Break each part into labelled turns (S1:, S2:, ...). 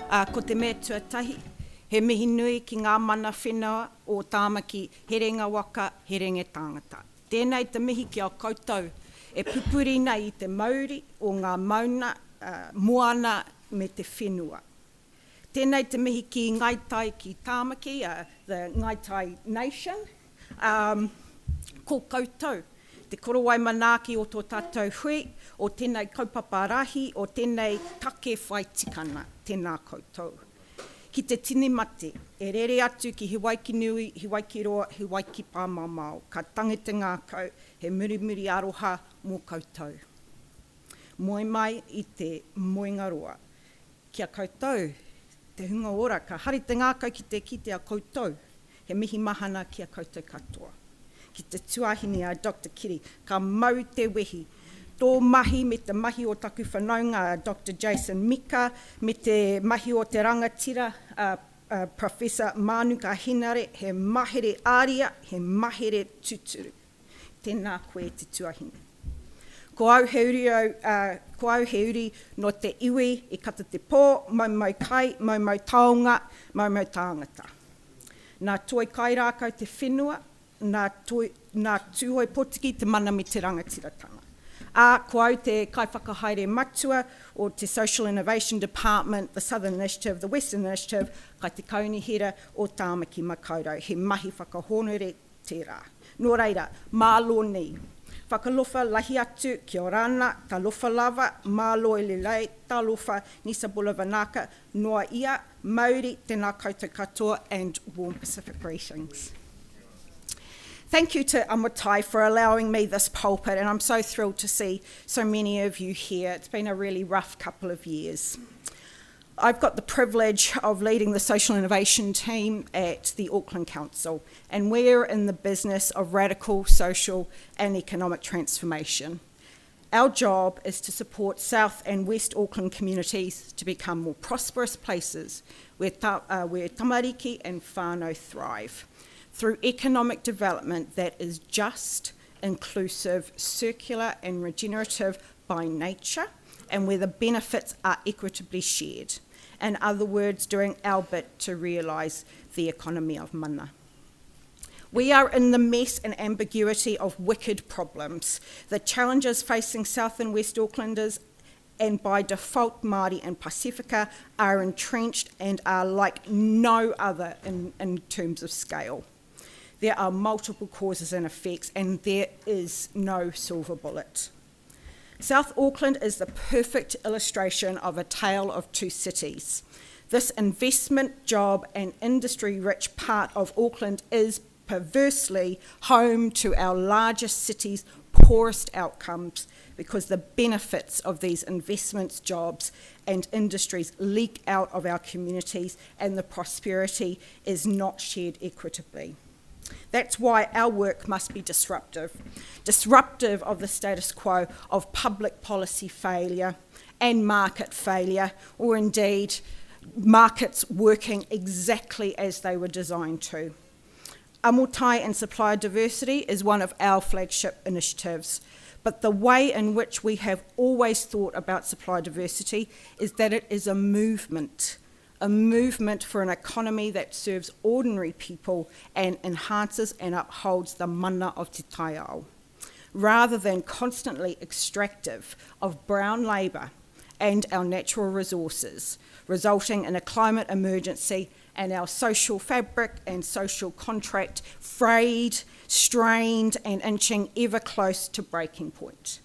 S1: Ko te mea tuatahi, he mihi nui ki ngā mana whenua o tāmaki he renga waka, he renge tāngata. Tēnei te mihi ki a koutou e pupuri nei i te Māori o ngā mauna, moana me te whenua. Tēnei te mihi ki Ngāi ki tāmaki, the Ngāi Nation, ko koutou. Te korowai manaaki o tō tātou hui, o tēnei kaupapa rahi, o tēnei take whai tikana, tēnā koutou. Ki te tini mate, e rere atu ki he waiki nui, he waiki roa, he waiki pāmamao. Ka tangete ngākau, he murimuri aroha mō koutou. Moi mai i te moinga roa. Kia koutou, te hunga ora, ka hari te ngākau ki te kite a koutou, he mihi mahana ki a koutou katoa. Ki te tuahini a Dr. Kiri, ka mau te wehi. Tō mahi me te mahi o taku whanaunga, Dr. Jason Mika, me te mahi o te rangatira, Professor Manuka Hinare, he mahere aria, he mahere tuturu. Tēnā koe te tuahini. Ko au he uri no te iwi, i kata te pō, maumau kai, maumau taonga, maumau tāngata. Nā toi kai rākau te whenua, nā tūhoi potiki te mana me te rangatiratanga. Ko au te kaiwhakahaere matua o te Social Innovation Department, the Southern Initiative, the Western Initiative, kai te kaunihira o tāmaki makaurau, he mahi whakahonore tērā. Nō reira, mālo ni. Whakalofa lahi atu ki o rāna, ta lofa lava, mālo e lelei, ta lofa Nisa Bulavanaka, noa ia, Māori, tēnā koutou katoa, and warm Pacific greetings. Thank you to Amotai for allowing me this pulpit, and I'm so thrilled to see so many of you here. It's been a really rough couple of years. I've got the privilege of leading the social innovation team at the Auckland Council, and we're in the business of radical social and economic transformation. Our job is to support South and West Auckland communities to become more prosperous places where tamariki and whānau thrive, through economic development that is just, inclusive, circular and regenerative by nature, and where the benefits are equitably shared. In other words, doing our bit to realise the economy of mana. We are in the mess and ambiguity of wicked problems. The challenges facing South and West Aucklanders, and by default Māori and Pasifika, are entrenched and are like no other in terms of scale. There are multiple causes and effects, and there is no silver bullet. South Auckland is the perfect illustration of a tale of two cities. This investment, job, and industry-rich part of Auckland is perversely home to our largest city's poorest outcomes, because the benefits of these investments, jobs, and industries leak out of our communities, and the prosperity is not shared equitably. That's why our work must be disruptive of the status quo of public policy failure and market failure, or indeed markets working exactly as they were designed to. Amotai and supplier diversity is one of our flagship initiatives, but the way in which we have always thought about supplier diversity is that it is a movement for an economy that serves ordinary people and enhances and upholds the mana of te taiao, rather than constantly extractive of brown labour and our natural resources, resulting in a climate emergency and our social fabric and social contract frayed, strained, and inching ever close to breaking point.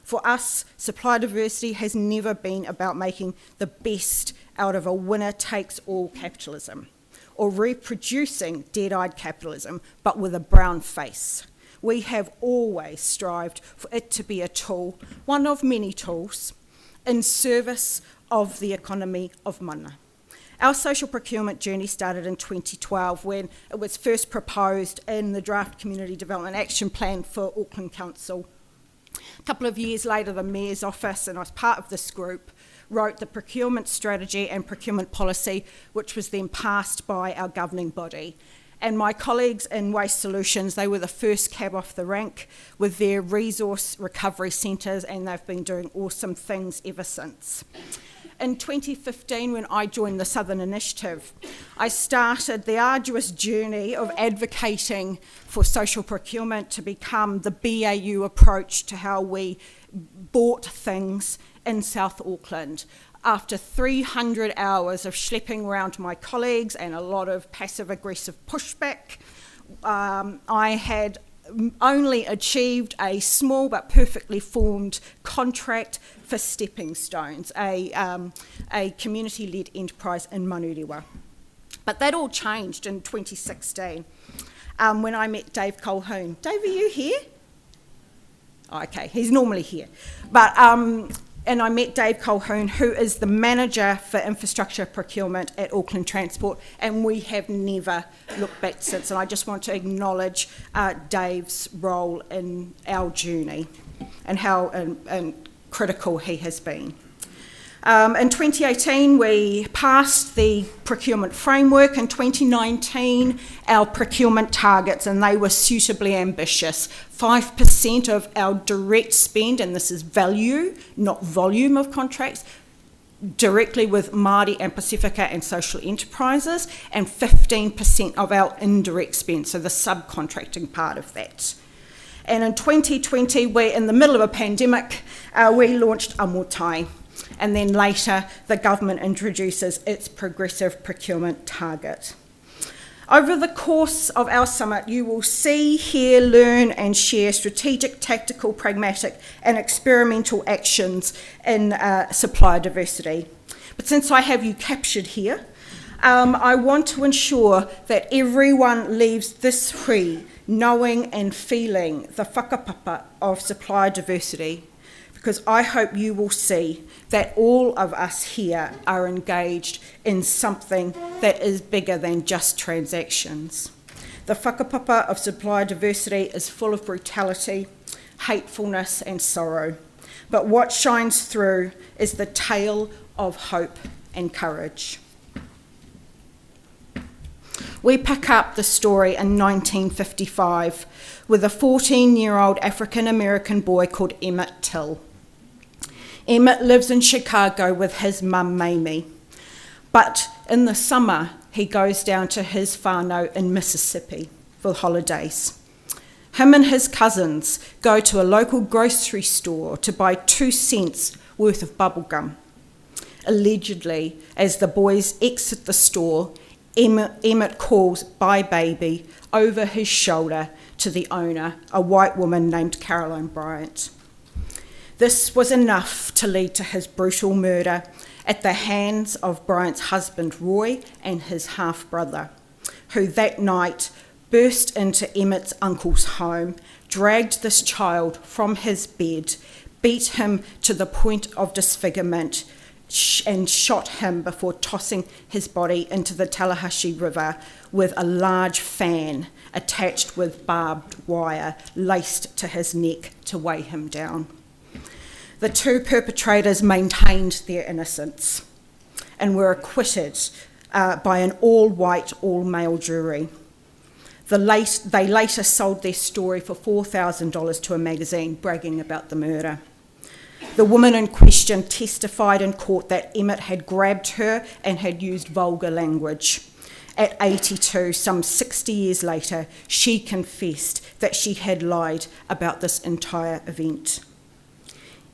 S1: For us, supply diversity has never been about making the best out of a winner-takes-all capitalism, or reproducing dead-eyed capitalism, but with a brown face. We have always strived for it to be a tool, one of many tools, in service of the economy of mana. Our social procurement journey started in 2012 when it was first proposed in the draft Community Development Action Plan for Auckland Council. A couple of years later, the Mayor's Office, and I was part of this group, wrote the procurement strategy and procurement policy, which was then passed by our governing body. And my colleagues in Waste Solutions, they were the first cab off the rank with their resource recovery centres, and they've been doing awesome things ever since. In 2015, when I joined the Southern Initiative, I started the arduous journey of advocating for social procurement to become the BAU approach to how we bought things in South Auckland. After 300 hours of schlepping around my colleagues and a lot of passive-aggressive pushback, I had only achieved a small but perfectly formed contract for Stepping Stones, a community-led enterprise in Manurewa. But that all changed in 2016 when I met Dave Colquhoun. Dave, are you here? Oh, okay, he's normally here. But and I met Dave Colquhoun, who is the manager for infrastructure procurement at Auckland Transport, and we have never looked back since. And I just want to acknowledge Dave's role in our journey and how critical he has been. In 2018, we passed the procurement framework. In 2019, our procurement targets, and they were suitably ambitious. 5% of our direct spend, and this is value, not volume of contracts, directly with Māori and Pasifika and social enterprises, and 15% of our indirect spend, so the subcontracting part of that. And in 2020, we're in the middle of a pandemic, we launched Amotai. And then later, the government introduces its progressive procurement target. Over the course of our summit, you will see, hear, learn and share strategic, tactical, pragmatic and experimental actions in supplier diversity. But since I have you captured here, I want to ensure that everyone leaves this free, knowing and feeling the whakapapa of supplier diversity, because I hope you will see that all of us here are engaged in something that is bigger than just transactions. The whakapapa of supplier diversity is full of brutality, hatefulness and sorrow, but what shines through is the tale of hope and courage. We pick up the story in 1955 with a 14-year-old African-American boy called Emmett Till. Emmett lives in Chicago with his mum, Mamie, but in the summer he goes down to his whānau in Mississippi for holidays. Him and his cousins go to a local grocery store to buy 2 cents worth of bubblegum. Allegedly, as the boys exit the store, Emmett calls "Bye baby" over his shoulder to the owner, a white woman named Caroline Bryant. This was enough to lead to his brutal murder at the hands of Bryant's husband Roy and his half-brother, who that night burst into Emmett's uncle's home, dragged this child from his bed, beat him to the point of disfigurement, and shot him before tossing his body into the Tallahatchie River with a large fan attached with barbed wire laced to his neck to weigh him down. The 2 perpetrators maintained their innocence and were acquitted by an all-white, all-male jury. They later sold their story for $4,000 to a magazine bragging about the murder. The woman in question testified in court that Emmett had grabbed her and had used vulgar language. At 82, some 60 years later, she confessed that she had lied about this entire event.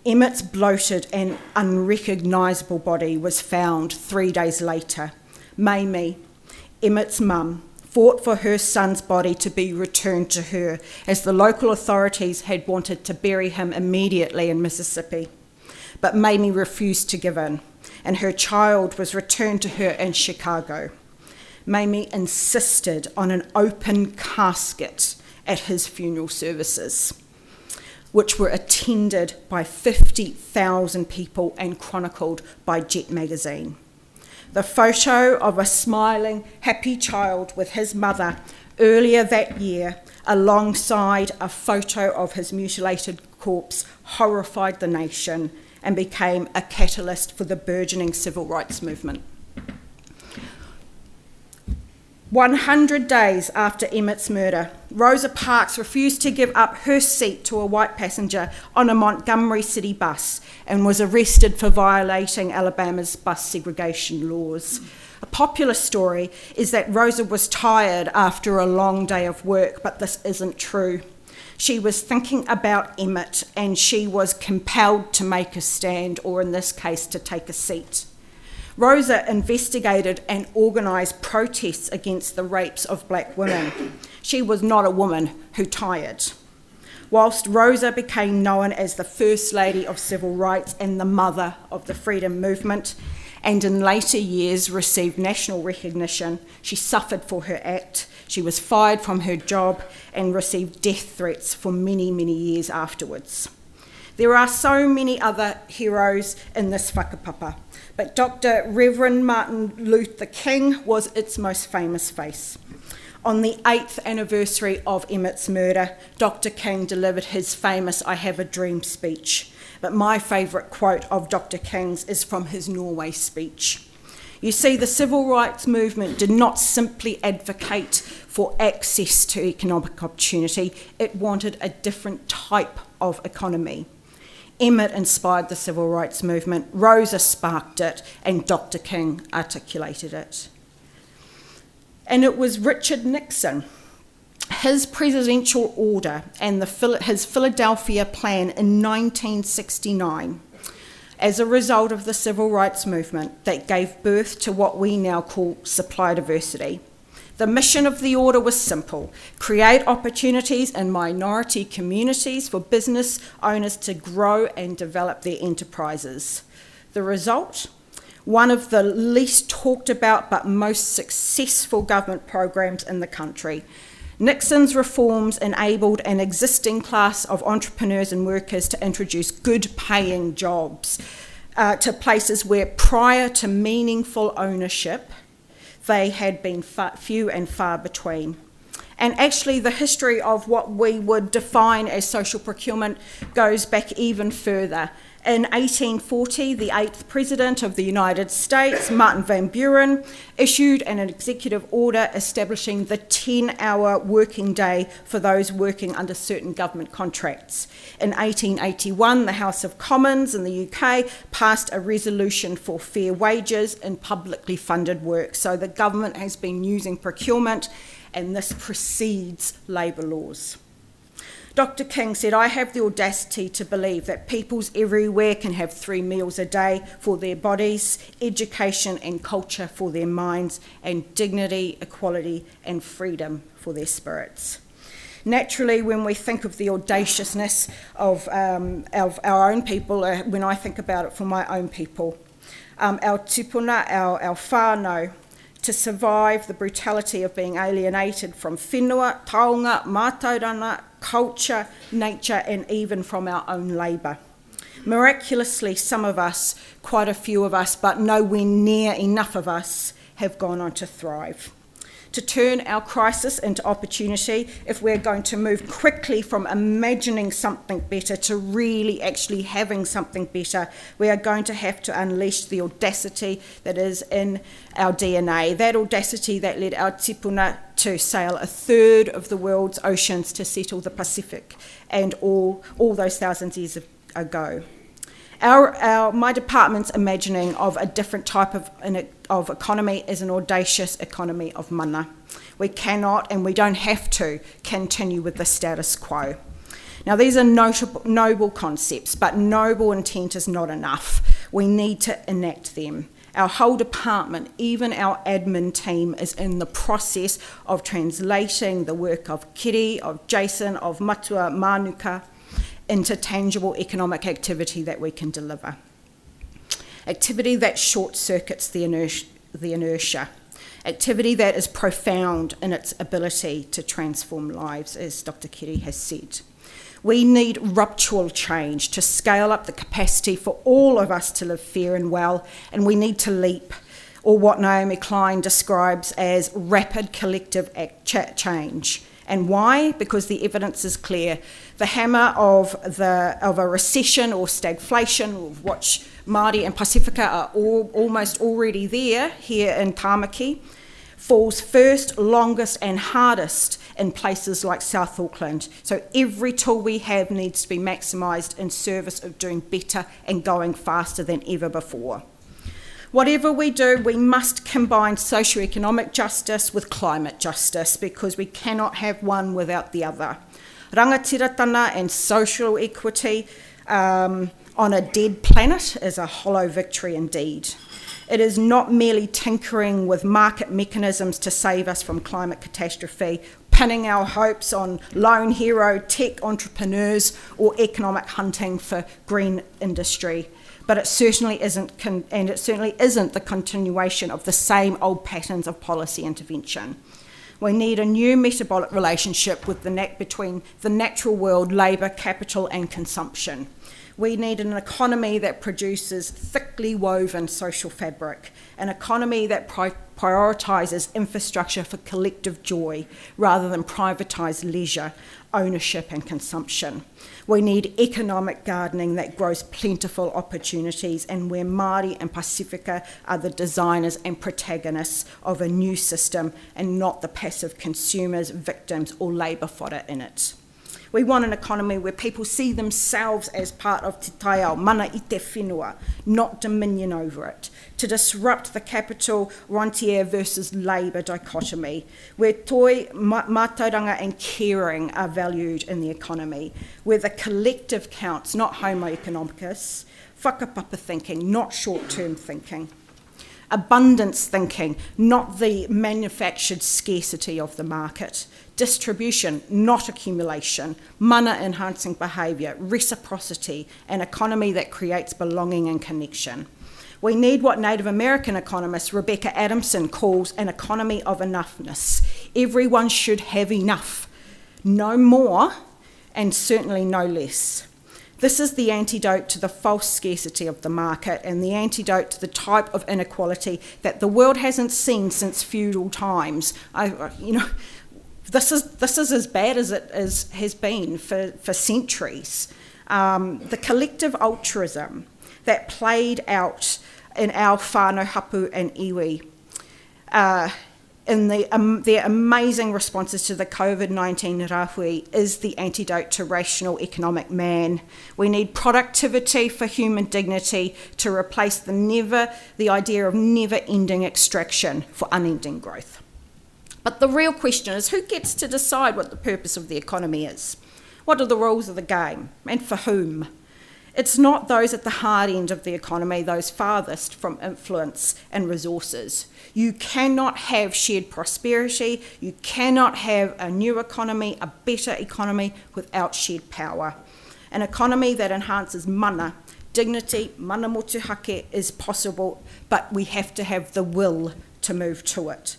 S1: Emmett's bloated and unrecognisable body was found 3 days later. Mamie, Emmett's mum, fought for her son's body to be returned to her, as the local authorities had wanted to bury him immediately in Mississippi. But Mamie refused to give in, and her child was returned to her in Chicago. Mamie insisted on an open casket at his funeral services, which were attended by 50,000 people and chronicled by Jet magazine. The photo of a smiling, happy child with his mother earlier that year, alongside a photo of his mutilated corpse, horrified the nation and became a catalyst for the burgeoning civil rights movement. 100 days after Emmett's murder, Rosa Parks refused to give up her seat to a white passenger on a Montgomery City bus and was arrested for violating Alabama's bus segregation laws. A popular story is that Rosa was tired after a long day of work, but this isn't true. She was thinking about Emmett and she was compelled to make a stand, or in this case, to take a seat. Rosa investigated and organised protests against the rapes of black women. She was not a woman who tired. Whilst Rosa became known as the First Lady of Civil Rights and the mother of the freedom movement, and in later years received national recognition, she suffered for her act. She was fired from her job and received death threats for many, many years afterwards. There are so many other heroes in this whakapapa, but Dr. Reverend Martin Luther King was its most famous face. On the 8th anniversary of Emmett's murder, Dr. King delivered his famous I Have a Dream speech. But my favourite quote of Dr. King's is from his Norway speech. You see, the civil rights movement did not simply advocate for access to economic opportunity, it wanted a different type of economy. Emmett inspired the civil rights movement, Rosa sparked it, and Dr. King articulated it. And it was Richard Nixon, his presidential order and his Philadelphia Plan in 1969, as a result of the civil rights movement, that gave birth to what we now call supply diversity. The mission of the order was simple: create opportunities in minority communities for business owners to grow and develop their enterprises. The result? One of the least talked about but most successful government programs in the country. Nixon's reforms enabled an existing class of entrepreneurs and workers to introduce good-paying jobs to places where, prior to meaningful ownership, they had been few and far between. And actually, the history of what we would define as social procurement goes back even further. In 1840, the 8th President of the United States, Martin Van Buren, issued an executive order establishing the 10-hour working day for those working under certain government contracts. In 1881, the House of Commons in the UK passed a resolution for fair wages in publicly funded work. So the government has been using procurement, and this precedes labour laws. Dr. King said, I have the audacity to believe that peoples everywhere can have 3 meals a day for their bodies, education and culture for their minds, and dignity, equality and freedom for their spirits. Naturally, when we think of the audaciousness of our own people, when I think about it for my own people, our tupuna, our whānau, to survive the brutality of being alienated from whenua, taonga, mātauranga, culture, nature, and even from our own labour. Miraculously, some of us, quite a few of us, but nowhere near enough of us, have gone on to thrive. To turn our crisis into opportunity, if we're going to move quickly from imagining something better to really actually having something better, we are going to have to unleash the audacity that is in our DNA, that audacity that led our tipuna to sail 1/3 of the world's oceans to settle the Pacific, and all those thousands of years ago. My department's imagining of a different type of economy is an audacious economy of mana. We cannot and we don't have to continue with the status quo. Now, these are noble concepts, but noble intent is not enough. We need to enact them. Our whole department, even our admin team, is in the process of translating the work of Kiri, of Jason, of Matua Manuka, into tangible economic activity that we can deliver. Activity that short-circuits the inertia. Activity that is profound in its ability to transform lives, as Dr. Kiri has said. We need ruptural change to scale up the capacity for all of us to live fair and well, and we need to leap, or what Naomi Klein describes as rapid collective change. And why? Because the evidence is clear. The hammer of a recession or stagflation, of which Māori and Pasifika are almost already there here in Tāmaki, falls first, longest and hardest in places like South Auckland. So every tool we have needs to be maximised in service of doing better and going faster than ever before. Whatever we do, we must combine socioeconomic justice with climate justice, because we cannot have one without the other. Rangatiratanga and social equity on a dead planet is a hollow victory indeed. It is not merely tinkering with market mechanisms to save us from climate catastrophe, pinning our hopes on lone hero tech entrepreneurs or economic hunting for green industry. But it certainly isn't, and it certainly isn't the continuation of the same old patterns of policy intervention. We need a new metabolic relationship with between the natural world, labour, capital and consumption. We need an economy that produces thickly woven social fabric, an economy that prioritises infrastructure for collective joy rather than privatised leisure, ownership and consumption. We need economic gardening that grows plentiful opportunities, and where Māori and Pasifika are the designers and protagonists of a new system and not the passive consumers, victims or labour fodder in it. We want an economy where people see themselves as part of te taiao, mana i te whenua, not dominion over it, to disrupt the capital rentier versus labour dichotomy, where toi, mātauranga and caring are valued in the economy, where the collective counts, not homo economicus, whakapapa thinking, not short-term thinking, abundance thinking, not the manufactured scarcity of the market, distribution, not accumulation, mana-enhancing behaviour, reciprocity, an economy that creates belonging and connection. We need what Native American economist Rebecca Adamson calls an economy of enoughness. Everyone should have enough, no more, and certainly no less. This is the antidote to the false scarcity of the market and the antidote to the type of inequality that the world hasn't seen since feudal times. This is as bad as it has been for centuries. The collective altruism that played out in our whānau hapu and iwi, in their amazing responses to the COVID-19 rāhui, is the antidote to rational economic man. We need productivity for human dignity to replace the idea of never-ending extraction for unending growth. But the real question is, who gets to decide what the purpose of the economy is? What are the rules of the game, and for whom? It's not those at the hard end of the economy, those farthest from influence and resources. You cannot have shared prosperity, you cannot have a new economy, a better economy without shared power. An economy that enhances mana, dignity, mana motuhake is possible, but we have to have the will to move to it.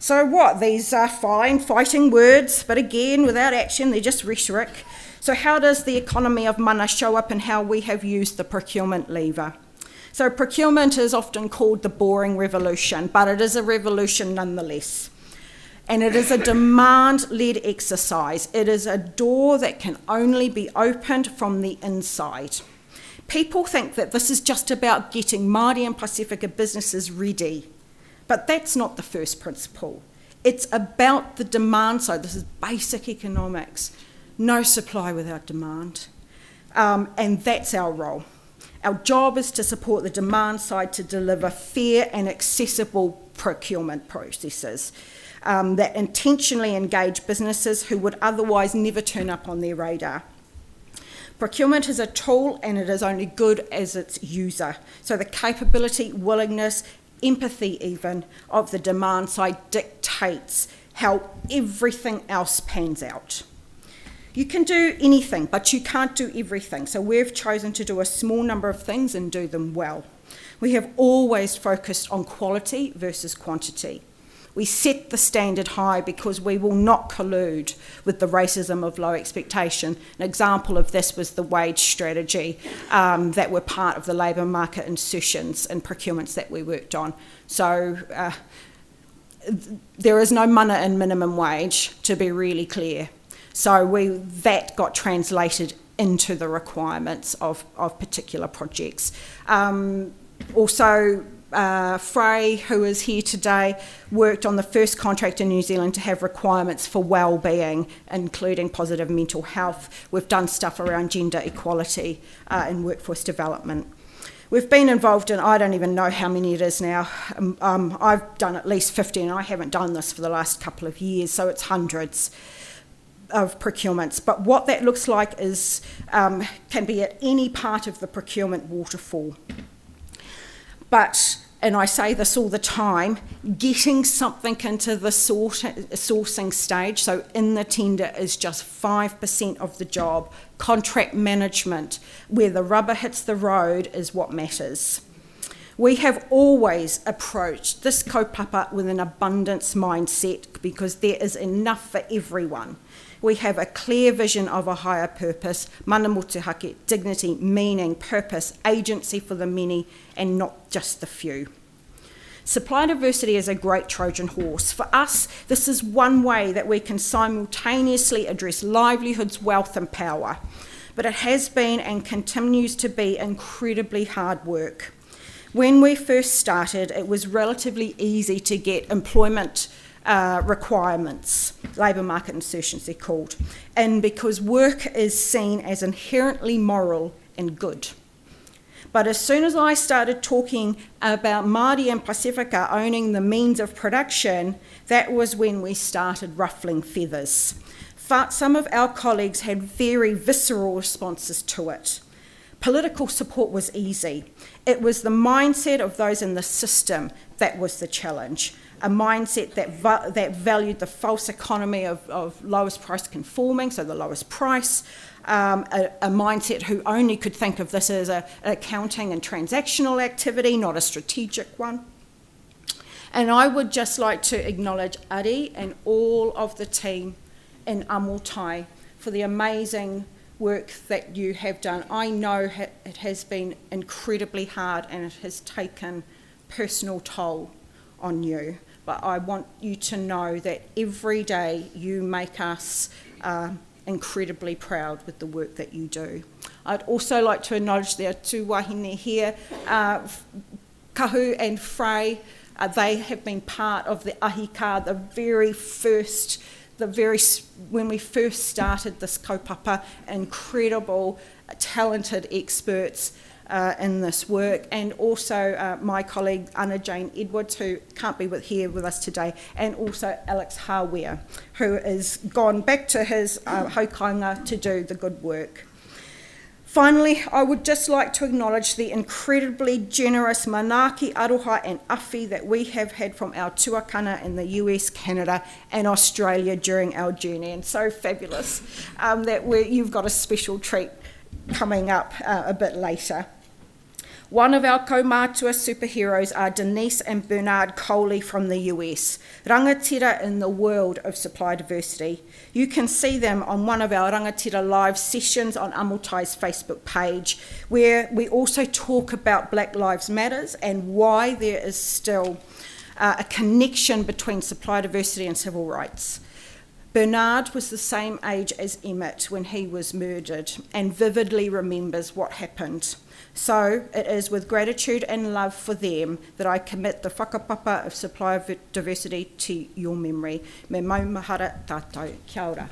S1: So what? These are fine, fighting words, but again, without action, they're just rhetoric. So how does the economy of mana show up in how we have used the procurement lever? So procurement is often called the boring revolution, but it is a revolution nonetheless. And it is a demand-led exercise. It is a door that can only be opened from the inside. People think that this is just about getting Māori and Pasifika businesses ready. But that's not the first principle. It's about the demand side. This is basic economics. No supply without demand. And that's our role. Our job is to support the demand side to deliver fair and accessible procurement processes that intentionally engage businesses who would otherwise never turn up on their radar. Procurement is a tool, and it is only good as its user. So the capability, willingness, empathy even, of the demand side dictates how everything else pans out. You can do anything, but you can't do everything. So we've chosen to do a small number of things and do them well. We have always focused on quality versus quantity. We set the standard high because we will not collude with the racism of low expectation. An example of this was the wage strategy that were part of the labour market insertions and procurements that we worked on. So there is no mana in minimum wage, to be really clear. So that got translated into the requirements of particular projects. Also, Frey, who is here today, worked on the first contract in New Zealand to have requirements for well-being, including positive mental health. We've done stuff around gender equality and workforce development. We've been involved in, I don't even know how many it is now. I've done at least 50, and I haven't done this for the last couple of years, so it's hundreds of procurements. But what that looks like is can be at any part of the procurement waterfall. But, and I say this all the time, getting something into the sourcing stage, so in the tender, is just 5% of the job. Contract management, where the rubber hits the road, is what matters. We have always approached this kaupapa with an abundance mindset because there is enough for everyone. We have a clear vision of a higher purpose, mana motuhake, dignity, meaning, purpose, agency for the many and not just the few. Supply diversity is a great Trojan horse. For us, this is one way that we can simultaneously address livelihoods, wealth and power. But it has been and continues to be incredibly hard work. When we first started, it was relatively easy to get employment requirements, labour market insertions they're called, and because work is seen as inherently moral and good. But as soon as I started talking about Māori and Pasifika owning the means of production, that was when we started ruffling feathers. Some of our colleagues had very visceral responses to it. Political support was easy. It was the mindset of those in the system that was the challenge. A mindset that valued the false economy of lowest price conforming, so the lowest price, a mindset who only could think of this as an accounting and transactional activity, not a strategic one. And I would just like to acknowledge Ari and all of the team in Amotai for the amazing work that you have done. I know it has been incredibly hard and it has taken personal toll on you. But I want you to know that every day you make us incredibly proud with the work that you do. I'd also like to acknowledge there are two wahine here, Kahu and Frey. They have been part of the ahika, when we first started this kaupapa, incredible, talented experts in this work, and also my colleague Anna Jane Edwards, who can't be here with us today, and also Alex Harware, who has gone back to his haukainga to do the good work. Finally, I would just like to acknowledge the incredibly generous manaaki, aroha and awhi that we have had from our tuakana in the US, Canada and Australia during our journey, and so fabulous that you've got a special treat coming up a bit later. One of our kaumātua superheroes are Denise and Bernard Coley from the US, rangatira in the world of supply diversity. You can see them on one of our rangatira live sessions on Amotai's Facebook page, where we also talk about Black Lives Matters and why there is still a connection between supply diversity and civil rights. Bernard was the same age as Emmett when he was murdered and vividly remembers what happened. So it is with gratitude and love for them that I commit the whakapapa of supply diversity to your memory. Me maumahara tātou. Kia ora.